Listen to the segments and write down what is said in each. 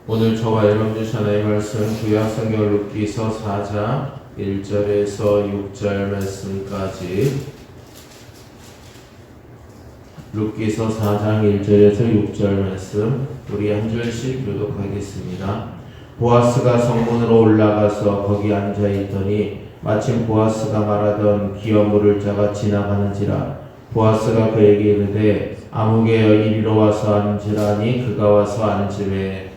오늘 저와 여러분 주신 하나님의 말씀 구약 성경 룻기서 4장 1절에서 6절 말씀까지 룻기서 4장 1절에서 6절 말씀 우리 한 절씩 교독하겠습니다. 보아스가 성문으로 올라가서 거기 앉아있더니 마침 보아스가 말하던 기어 물을 자가 지나가는지라. 보아스가 그에게 이르되 아무개여 이리로 와서 앉으라니 그가 와서 앉으매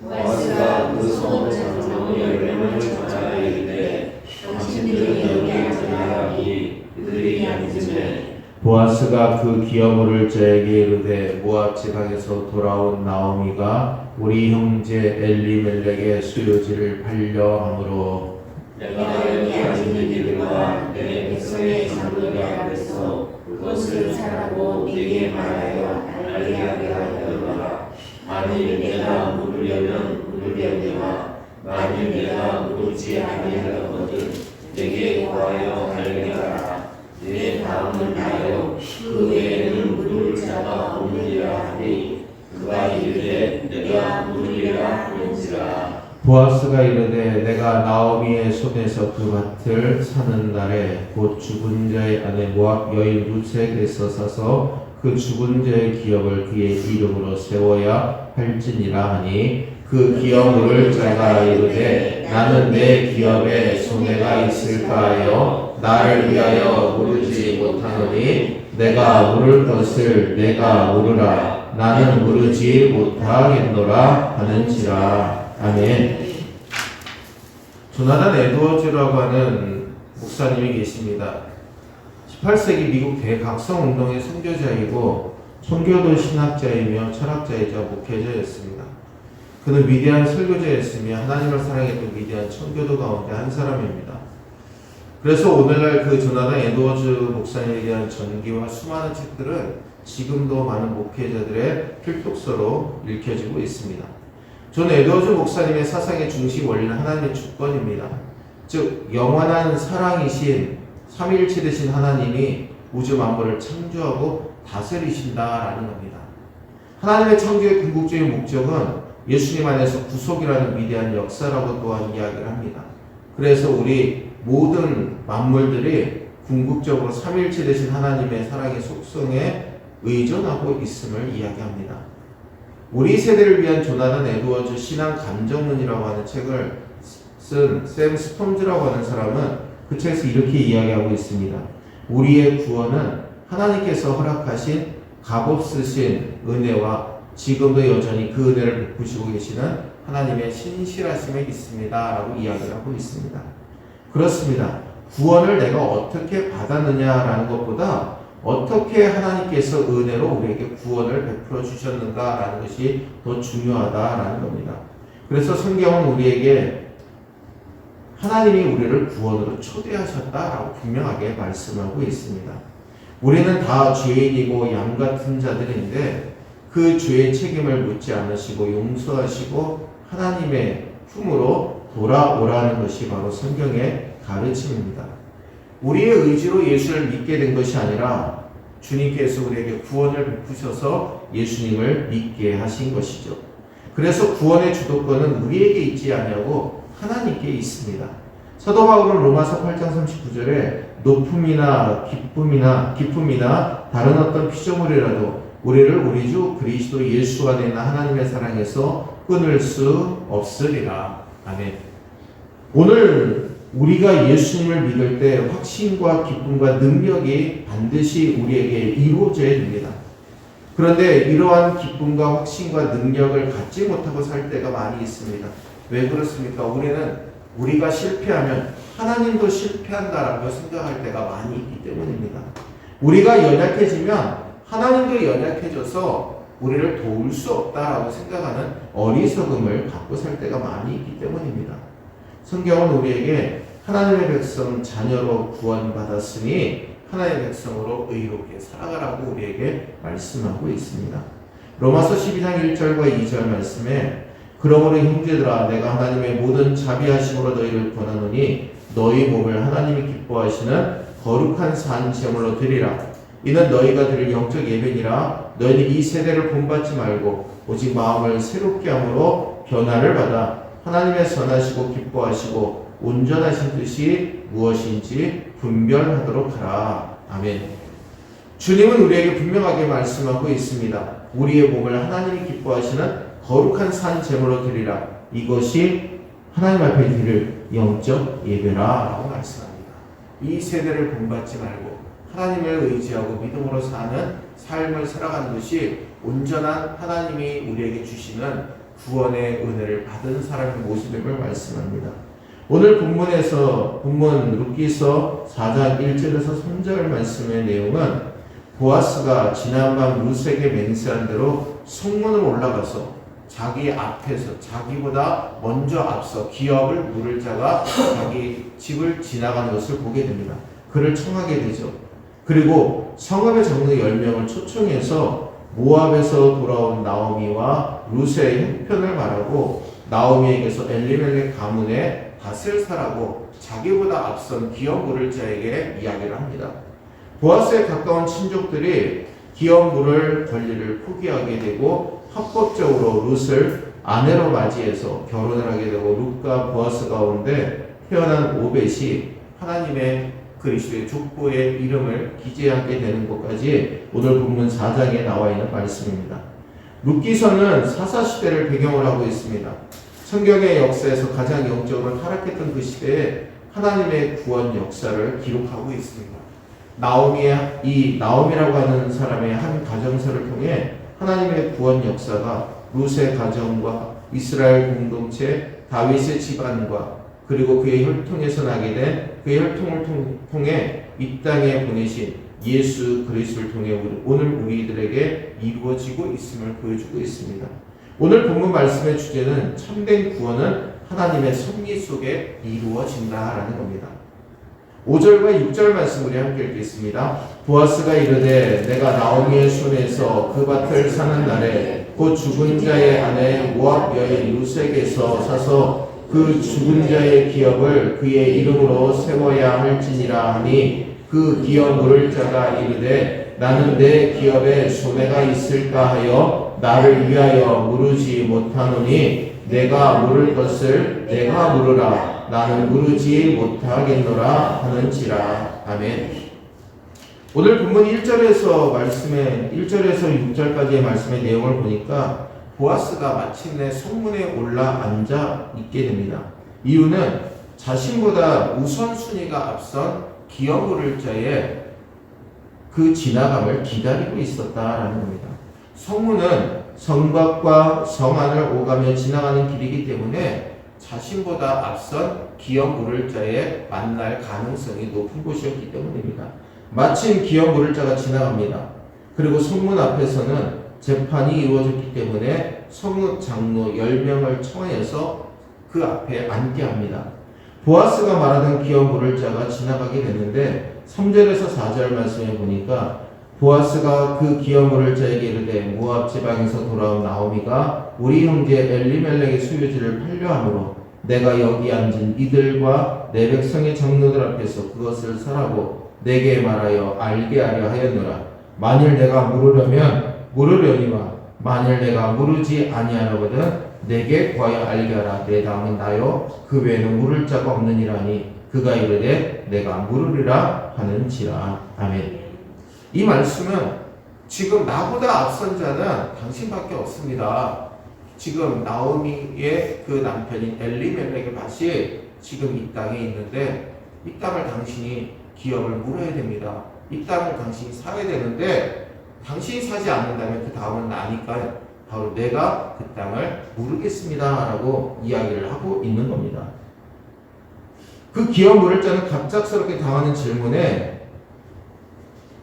보아스가 그 성문으로 열매를 전하여 이르되 당신들은 여기 앉으라 하니 그들이 앉으매 보아스가 그 기어물을 자에게 이르되 모압 지방에서 돌아온 나오미가 우리 형제 엘리멜렉의 수요지를 팔려 함으로 내가 여기 앉은 이들과 내 백성의 장로들 앞에서 그것을 사라고 네게 말하여 알게 하게 하였노라. 만일 내가 물으려면 물으려니와 만일 내가 물지 아니하려거든 내게 구하여 알게 하라. 내 다음을 하여 그 외에는 물을 자가 없느니라 하니 그가 이르되 내가 물으리라 하는지라. 보아스가 이르되 내가 나오미의 손에서 그 밭을 사는 날에 곧 죽은 자의 아내 모압 여인 룻에게서 사서 그 죽은 자의 기업을 그의 이름으로 세워야 할지니라 하니 그 기업을 자가 이르되 나는 내 기업에 손해가 있을까 하여 나를 위하여 물으지 못하노니 내가 물을 것을 내가 물으라 나는 물으지 못하겠노라 하는지라. 아멘. 조나단 에드워즈라고 하는 목사님이 계십니다. 18세기 미국 대각성운동의 선교자이고 선교도 신학자이며 철학자이자 목회자였습니다. 그는 위대한 설교자였으며 하나님을 사랑했던 위대한 청교도 가운데 한 사람입니다. 그래서 오늘날 그 조나단 에드워즈 목사님에 대한 전기와 수많은 책들은 지금도 많은 목회자들의 필독서로 읽혀지고 있습니다. 존 에드워즈 목사님의 사상의 중심 원리는 하나님의 주권입니다. 즉 영원한 사랑이신 삼위일체 되신 하나님이 우주 만물을 창조하고 다스리신다라는 겁니다. 하나님의 창조의 궁극적인 목적은 예수님 안에서 구속이라는 위대한 역사라고 또한 이야기를 합니다. 그래서 우리 모든 만물들이 궁극적으로 삼위일체 되신 하나님의 사랑의 속성에 의존하고 있음을 이야기합니다. 우리 세대를 위한 조나단 에드워즈 신앙 감정론이라고 하는 책을 쓴 샘 스톰즈라고 하는 사람은 그 책에서 이렇게 이야기하고 있습니다. 우리의 구원은 하나님께서 허락하신 값없으신 은혜와 지금도 여전히 그 은혜를 베푸시고 계시는 하나님의 신실하심에 있습니다 라고 이야기를 하고 있습니다. 그렇습니다. 구원을 내가 어떻게 받았느냐라는 것보다 어떻게 하나님께서 은혜로 우리에게 구원을 베풀어 주셨는가라는 것이 더 중요하다라는 겁니다. 그래서 성경은 우리에게 하나님이 우리를 구원으로 초대하셨다라고 분명하게 말씀하고 있습니다. 우리는 다 죄인이고 양 같은 자들인데 그 죄의 책임을 묻지 않으시고 용서하시고 하나님의 품으로 돌아오라는 것이 바로 성경의 가르침입니다. 우리의 의지로 예수를 믿게 된 것이 아니라 주님께서 우리에게 구원을 베푸셔서 예수님을 믿게 하신 것이죠. 그래서 구원의 주도권은 우리에게 있지 아니하고 하나님께 있습니다. 사도 바울은 로마서 8장 39절에 높음이나 기쁨이나 다른 어떤 피조물이라도 우리를 우리 주 그리스도 예수가 되는 하나님의 사랑에서 끊을 수 없으리라. 아멘. 오늘 우리가 예수님을 믿을 때 확신과 기쁨과 능력이 반드시 우리에게 이루어져야 됩니다. 그런데 이러한 기쁨과 확신과 능력을 갖지 못하고 살 때가 많이 있습니다. 왜 그렇습니까? 우리가 실패하면 하나님도 실패한다라고 생각할 때가 많이 있기 때문입니다. 우리가 연약해지면 하나님도 연약해져서 우리를 도울 수 없다라고 생각하는 어리석음을 갖고 살 때가 많이 있기 때문입니다. 성경은 우리에게 하나님의 백성 자녀로 구원받았으니 하나님의 백성으로 의롭게 살아가라고 우리에게 말씀하고 있습니다. 로마서 12장 1절과 2절 말씀에 그러므로 형제들아 내가 하나님의 모든 자비하심으로 너희를 권하노니 너희 몸을 하나님이 기뻐하시는 거룩한 산 제물로 드리라. 이는 너희가 드릴 영적 예배니라. 너희는 이 세대를 본받지 말고 오직 마음을 새롭게 함으로 변화를 받아 하나님의 선하시고 기뻐하시고 온전하신 뜻이 무엇인지 분별하도록 하라. 아멘. 주님은 우리에게 분명하게 말씀하고 있습니다. 우리의 몸을 하나님이 기뻐하시는 거룩한 산 제물로 드리라. 이것이 하나님 앞에 드릴 영적 예배라 라고 말씀합니다. 이 세대를 본받지 말고 하나님을 의지하고 믿음으로 사는 삶을 살아가는 것이 온전한 하나님이 우리에게 주시는 구원의 은혜를 받은 사람의 모습임을 말씀합니다. 오늘 본문 룻기서 4장 1절에서 3절 말씀의 내용은 보아스가 지난밤 룻에게 맹세한 대로 성문으로 올라가서 자기 앞에서 자기보다 먼저 앞서 기업을 물을 자가 자기 집을 지나가는 것을 보게 됩니다. 그를 청하게 되죠. 그리고 성읍의 장로 10명을 초청해서 모압에서 돌아온 나오미와 룻의 형편을 말하고 나오미에게서 엘리멜렉 가문의 밭을 사라고 자기보다 앞선 기업 물을 자에게 이야기를 합니다. 보아스에 가까운 친족들이 기업 물을 권리를 포기하게 되고 합법적으로 룻을 아내로 맞이해서 결혼을 하게 되고 룻과 보아스 가운데 태어난 오벳이 하나님의 그리스도의 족보의 이름을 기재하게 되는 것까지 오늘 본문 4장에 나와 있는 말씀입니다. 룻기서는 사사시대를 배경으로 하고 있습니다. 성경의 역사에서 가장 영적으로 타락했던 그 시대에 하나님의 구원 역사를 기록하고 있습니다. 이 나오미라고 하는 사람의 한 가정서를 통해 하나님의 구원 역사가 룻의 가정과 이스라엘 공동체, 다윗의 집안과 그리고 그의 혈통에서 나게 된 그의 혈통을 통해 이 땅에 보내신 예수 그리스도를 통해 오늘 우리들에게 이루어지고 있음을 보여주고 있습니다. 오늘 본문 말씀의 주제는 참된 구원은 하나님의 섭리 속에 이루어진다라는 겁니다. 5절과 6절 말씀 우리 함께 읽겠습니다. 보아스가 이르되 내가 나오미의 손에서 그 밭을 사는 날에 곧 죽은 자의 아내 모압 여인 룻에게서 사서 그 죽은 자의 기업을 그의 이름으로 세워야 할지니라 하니 그 기업 물을 자가 이르되 나는 내 기업에 손해가 있을까 하여 나를 위하여 물으지 못하노니 내가 물을 것을 내가 물으라 나는 물으지 못하겠노라 하는지라. 아멘. 오늘 본문 1절에서 6절까지의 말씀의 내용을 보니까 보아스가 마침내 성문에 올라 앉아 있게 됩니다. 이유는 자신보다 우선순위가 앞선 기업 물을 자의 그 지나감을 기다리고 있었다라는 겁니다. 성문은 성 밖과 성 안을 오가며 지나가는 길이기 때문에 자신보다 앞선 기업 물을 자의 만날 가능성이 높은 곳이었기 때문입니다. 마침 기업 물을 자가 지나갑니다. 그리고 성문 앞에서는 재판이 이루어졌기 때문에 성읍 장로 10명을 청하여서 그 앞에 앉게 합니다. 보아스가 말하던 기업 물을 자가 지나가게 됐는데 3절에서 4절 말씀에 보니까 보아스가 그 기업 물을 자에게 이르되 모압 지방에서 돌아온 나오미가 우리 형제 엘리멜렉의 소유지를 팔려함으로 내가 여기 앉은 이들과 내 백성의 장로들 앞에서 그것을 사라고 내게 말하여 알게 하려 하였노라. 만일 내가 물으려니와 만일 내가 물으지 아니하려거든 내게 구하여 알게 하라. 내 다음은 나요 그 외에는 물을 자가 없느니라니 그가 이르되 내가 물으리라 하는지라. 아멘. 이 말씀은 지금 나보다 앞선 자는 당신밖에 없습니다. 지금 나오미의 그 남편인 엘리멜렉의 밭이 지금 이 땅에 있는데 이 땅을 당신이 기업을 물어야 됩니다. 이 땅을 당신이 사야 되는데 당신이 사지 않는다면 그 다음은 나니까 바로 내가 그 땅을 물으겠습니다 라고 이야기를 하고 있는 겁니다. 그 기업 물을 자는 갑작스럽게 당하는 질문에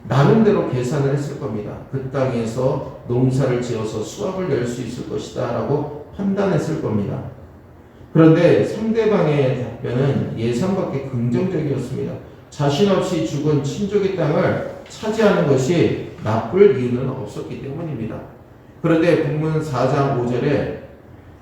나름대로 계산을 했을 겁니다. 그 땅에서 농사를 지어서 수확을 낼 수 있을 것이다 라고 판단했을 겁니다. 그런데 상대방의 답변은 예상 밖의 긍정적이었습니다. 자신 없이 죽은 친족의 땅을 차지하는 것이 나쁠 이유는 없었기 때문입니다. 그런데 본문 4장 5절에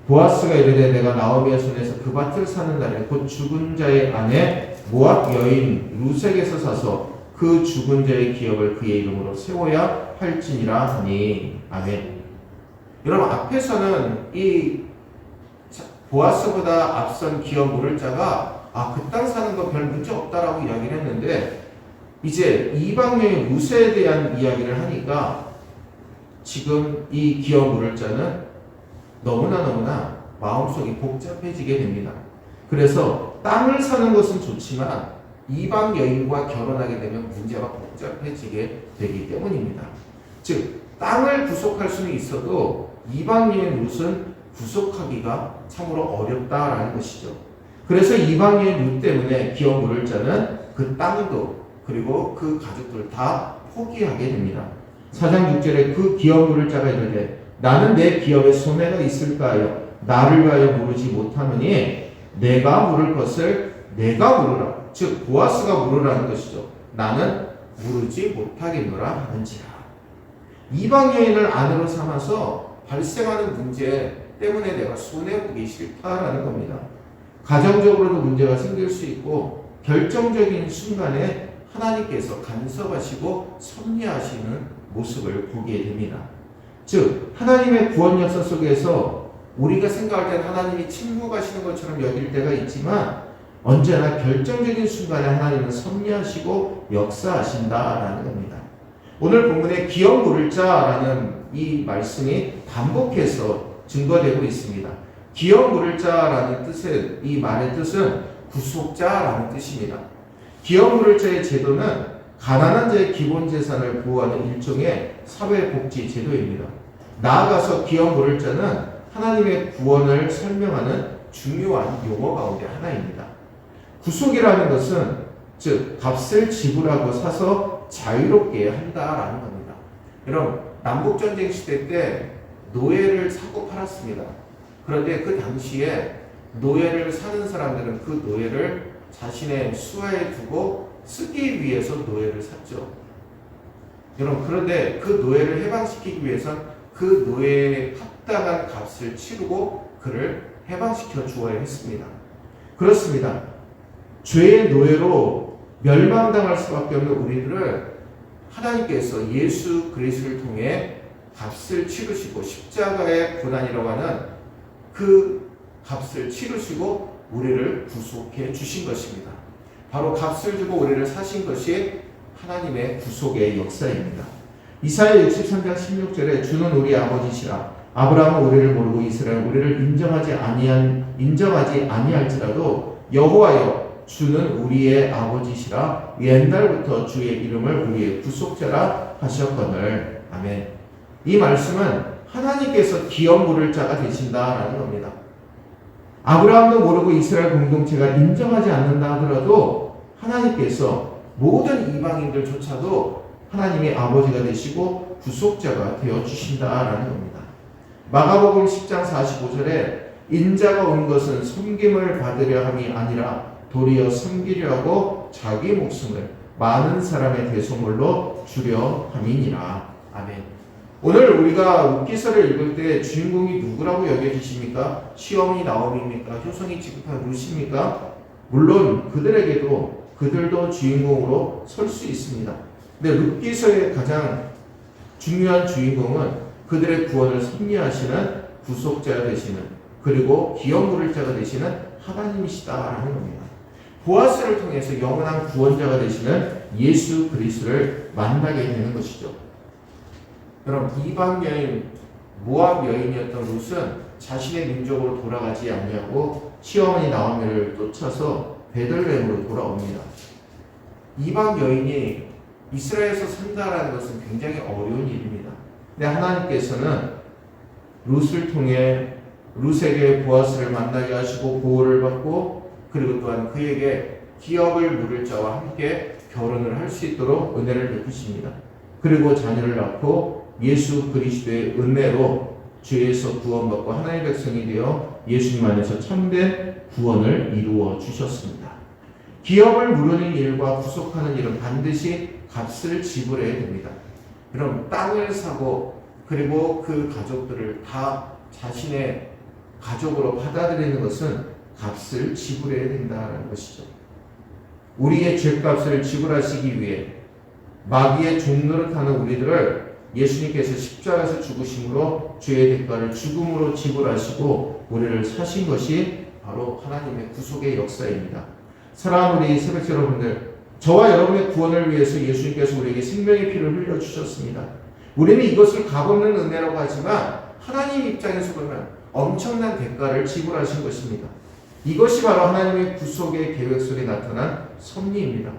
보아스가 이르되 내가 나오미의 손에서 그 밭을 사는 날에 곧 죽은 자의 아내 모압 여인 룻에게서 사서 그 죽은 자의 기업을 그의 이름으로 세워야 할지니라 하니. 아멘. 여러분 앞에서는 이 보아스보다 앞선 기업 물을 자가 그 땅 사는 거 별 문제 없다라고 이야기를 했는데 이제 이방여인 루스에 대한 이야기를 하니까 지금 이 기업 물을 자는 너무나 마음속이 복잡해지게 됩니다. 그래서 땅을 사는 것은 좋지만 이방 여인과 결혼하게 되면 문제가 복잡해지게 되기 때문입니다. 즉 땅을 구속할 수는 있어도 이방 여인 룻은 구속하기가 참으로 어렵다라는 것이죠. 그래서 이방 여인 룻 때문에 기업 물을 자는 그 땅도 그리고 그 가족들을 다 포기하게 됩니다. 4장 6절에 그 기업 물을 자가 이르되 나는 내 기업에 손해가 있을까요? 나를 위하여 물으지 못하느니 내가 물을 것을 내가 물으라. 즉 보아스가 물으라는 것이죠. 나는 물으지 못하겠노라 하는지라. 이방 여인을 아내로 삼아서 발생하는 문제 때문에 내가 손해보기 싫다라는 겁니다. 가정적으로도 문제가 생길 수 있고 결정적인 순간에 하나님께서 간섭하시고 섭리하시는 모습을 보게 됩니다. 즉 하나님의 구원 역사 속에서 우리가 생각할 때는 하나님이 침묵하시는 것처럼 여길 때가 있지만 언제나 결정적인 순간에 하나님은 섭리하시고 역사하신다라는 겁니다. 오늘 본문에 기업 물을 자라는 이 말씀이 반복해서 증거되고 있습니다. 기업 물을 자라는 뜻은 이 말의 뜻은 구속자라는 뜻입니다. 기업 물을 자의 제도는 가난한 자의 기본 재산을 보호하는 일종의 사회복지 제도입니다. 나아가서 기업 물을 자는 하나님의 구원을 설명하는 중요한 용어 가운데 하나입니다. 구속이라는 것은 즉 값을 지불하고 사서 자유롭게 한다라는 겁니다. 여러분 남북전쟁 시대 때 노예를 사고 팔았습니다. 그런데 그 당시에 노예를 사는 사람들은 그 노예를 자신의 수하에 두고 쓰기 위해서 노예를 샀죠. 여러분 그런데 그 노예를 해방시키기 위해선 그 노예에 합당한 값을 치르고 그를 해방시켜 주어야 했습니다. 그렇습니다. 죄의 노예로 멸망당할 수밖에 없는 우리들을 하나님께서 예수 그리스도를 통해 값을 치르시고 십자가의 고난이라고 하는 그 값을 치르시고 우리를 구속해 주신 것입니다. 바로 값을 주고 우리를 사신 것이 하나님의 구속의 역사입니다. 이사야 63장 16절에 주는 우리 아버지시라 아브라함은 우리를 모르고 이스라엘은 우리를 인정하지 아니할지라도 여호와여 주는 우리의 아버지시라 옛날부터 주의 이름을 우리의 구속자라 하셨거늘. 아멘. 이 말씀은 하나님께서 기업 물을 자가 되신다라는 겁니다. 아브라함도 모르고 이스라엘 공동체가 인정하지 않는다 하더라도 하나님께서 모든 이방인들조차도 하나님의 아버지가 되시고 구속자가 되어 주신다라는 겁니다. 마가복음 10장 45절에 인자가 온 것은 섬김을 받으려 함이 아니라 도리어 섬기려 하고 자기 목숨을 많은 사람의 대소물로 주려 함이니라. 아멘. 오늘 우리가 룻기서를 읽을 때 주인공이 누구라고 여겨지십니까? 시어머니 나오미입니까? 효성이 지급한 룻입니까? 물론 그들도 주인공으로 설 수 있습니다. 근데 룻기서의 가장 중요한 주인공은 그들의 구원을 섭리하시는 구속자가 되시는 그리고 기업 물을 자가 되시는 하나님이시다라는 겁니다. 보아스를 통해서 영원한 구원자가 되시는 예수 그리스도를 만나게 되는 것이죠. 여러분 이방 여인 모압 여인이었던 룻은 자신의 민족으로 돌아가지 아니하고 시어머니 나오미를 쫓아서 베들레헴으로 돌아옵니다. 이방 여인이 이스라엘에서 산다라는 것은 굉장히 어려운 일입니다. 근데 하나님께서는 룻을 통해 룻에게 보아스를 만나게 하시고 보호를 받고 그리고 또한 그에게 기업을 물을 자와 함께 결혼을 할 수 있도록 은혜를 베푸십니다. 그리고 자녀를 낳고 예수 그리스도의 은혜로 죄에서 구원받고 하나님의 백성이 되어 예수님 안에서 참된 구원을 이루어 주셨습니다. 기업을 물으는 일과 구속하는 일은 반드시 값을 지불해야 됩니다. 그럼 땅을 사고 그리고 그 가족들을 다 자신의 가족으로 받아들이는 것은 값을 지불해야 된다는 것이죠. 우리의 죄값을 지불하시기 위해 마귀의 종노릇하는 우리들을 예수님께서 십자가에서 죽으심으로 죄의 대가를 죽음으로 지불하시고 우리를 사신 것이 바로 하나님의 구속의 역사입니다. 사랑하는 우리 새벽 여러분들, 저와 여러분의 구원을 위해서 예수님께서 우리에게 생명의 피를 흘려주셨습니다. 우리는 이것을 값없는 은혜라고 하지만 하나님 입장에서 보면 엄청난 대가를 지불하신 것입니다. 이것이 바로 하나님의 구속의 계획 속에 나타난 섭리입니다.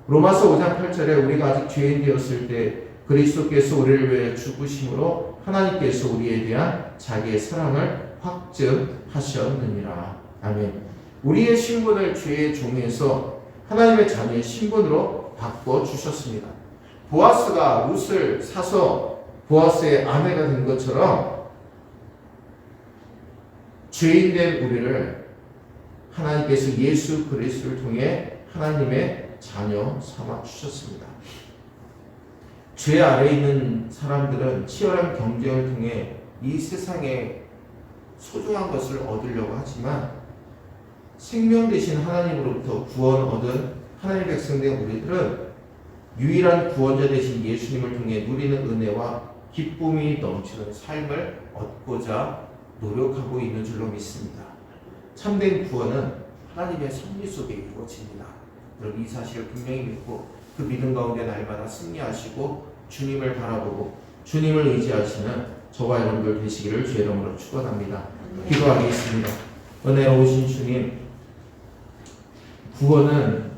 로마서 5장 8절에 우리가 아직 죄인 되었을 때 그리스도께서 우리를 위해 죽으심으로 하나님께서 우리에 대한 자기의 사랑을 확증하셨느니라. 아멘. 우리의 신분을 죄의 종에서 하나님의 자녀의 신분으로 바꿔주셨습니다. 보아스가 룻을 사서 보아스의 아내가 된 것처럼 죄인된 우리를 하나님께서 예수 그리스도를 통해 하나님의 자녀 삼아주셨습니다. 죄 아래에 있는 사람들은 치열한 경쟁을 통해 이 세상에 소중한 것을 얻으려고 하지만 생명 되신 하나님으로부터 구원 얻은 하나님의 백성된 우리들은 유일한 구원자 되신 예수님을 통해 누리는 은혜와 기쁨이 넘치는 삶을 얻고자 노력하고 있는 줄로 믿습니다. 참된 구원은 하나님의 섭리 속에 이루어집니다. 여러분 이 사실을 분명히 믿고 그 믿음 가운데 날마다 승리하시고 주님을 바라보고 주님을 의지하시는 저와 여러분들 되시기를 주의 이름으로 축원합니다. 기도하겠습니다. 은혜로우신 주님, 구원은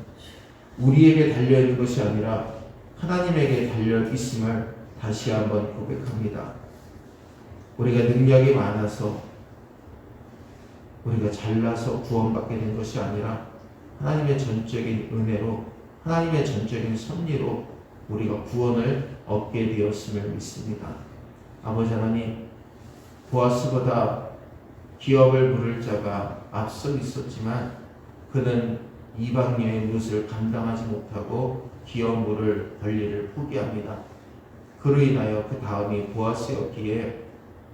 우리에게 달려있는 것이 아니라 하나님에게 달려있음을 다시 한번 고백합니다. 우리가 능력이 많아서 우리가 잘나서 구원받게 된 것이 아니라 하나님의 전적인 은혜로 하나님의 전적인 섭리로 우리가 구원을 얻게 되었음을 믿습니다. 아버지 하나님, 보아스보다 기업을 부를 자가 앞서 있었지만 그는 이방 여인 룻을 감당하지 못하고 기업 물을 권리를 포기합니다. 그로 인하여 그 다음이 보아스였기에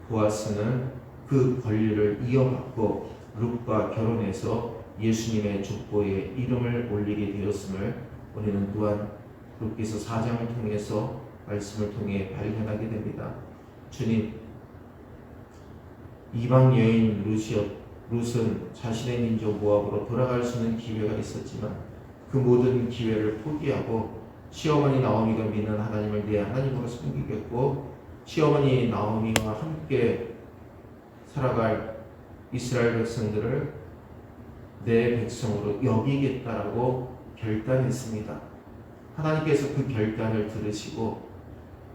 보아스는 그 권리를 이어받고 룻과 결혼해서 예수님의 족보에 이름을 올리게 되었음을 우리는 또한 룻기서 4장을 통해서 말씀을 통해 발견하게 됩니다. 주님, 이방 여인 룻은 자신의 민족 모압으로 돌아갈 수 있는 기회가 있었지만 그 모든 기회를 포기하고 시어머니 나오미가 믿는 하나님을 내 하나님으로 섬기겠고 시어머니 나오미와 함께 살아갈 이스라엘 백성들을 내 백성으로 여기겠다라고 결단했습니다. 하나님께서 그 결단을 들으시고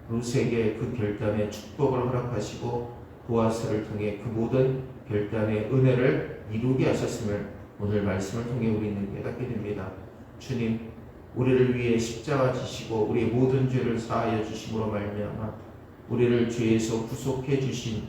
룻에게 그 결단의 축복을 허락하시고 보아스를 통해 그 모든 결단의 은혜를 이루게 하셨음을 오늘 말씀을 통해 우리는 깨닫게 됩니다. 주님, 우리를 위해 십자가 지시고 우리의 모든 죄를 사하여 주심으로 말미암아 우리를 죄에서 구속해 주신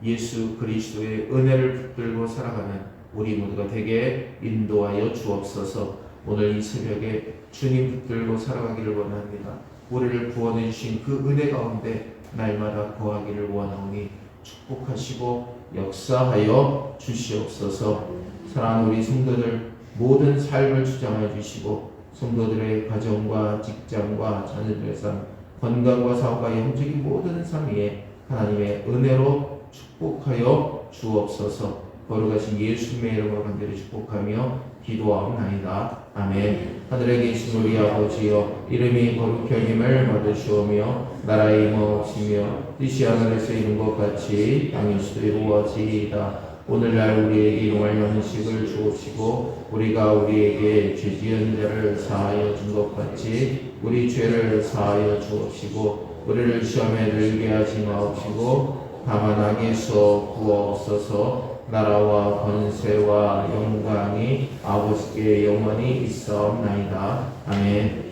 예수 그리스도의 은혜를 붙들고 살아가는 우리 모두가 되게 인도하여 주옵소서. 오늘 이 새벽에 주님 붙들고 살아가기를 원합니다. 우리를 구원해 주신 그 은혜 가운데 날마다 거하기를 원하오니 축복하시고 역사하여 주시옵소서. 사랑하는 우리 성도들 모든 삶을 주장해 주시고 성도들의 가정과 직장과 자녀들의 삶, 건강과 사업과 영적인 모든 삶 위에 하나님의 은혜로 축복하여 주옵소서. 거룩하신 예수님의 이름으로 간절히 축복하며 기도하옵나이다. 아멘. 하늘에 계신 우리 아버지여, 이름이 거룩히 여김을 받으시오며 나라의 임하옵시며 뜻이 하늘에서 이룬 것 같이 땅에서도 이루어지이다. 오늘날 우리에게 일용할 양식을 주옵시고 우리가 우리에게 죄 지은 자를 사하여 준 것 같이 우리 죄를 사하여 주옵시고 우리를 시험에 들게 하지 마옵시고 다만 악에서 구하옵소서. 나라와 권세와 영광이 아버지께 영원히 있사옵나이다. 아멘.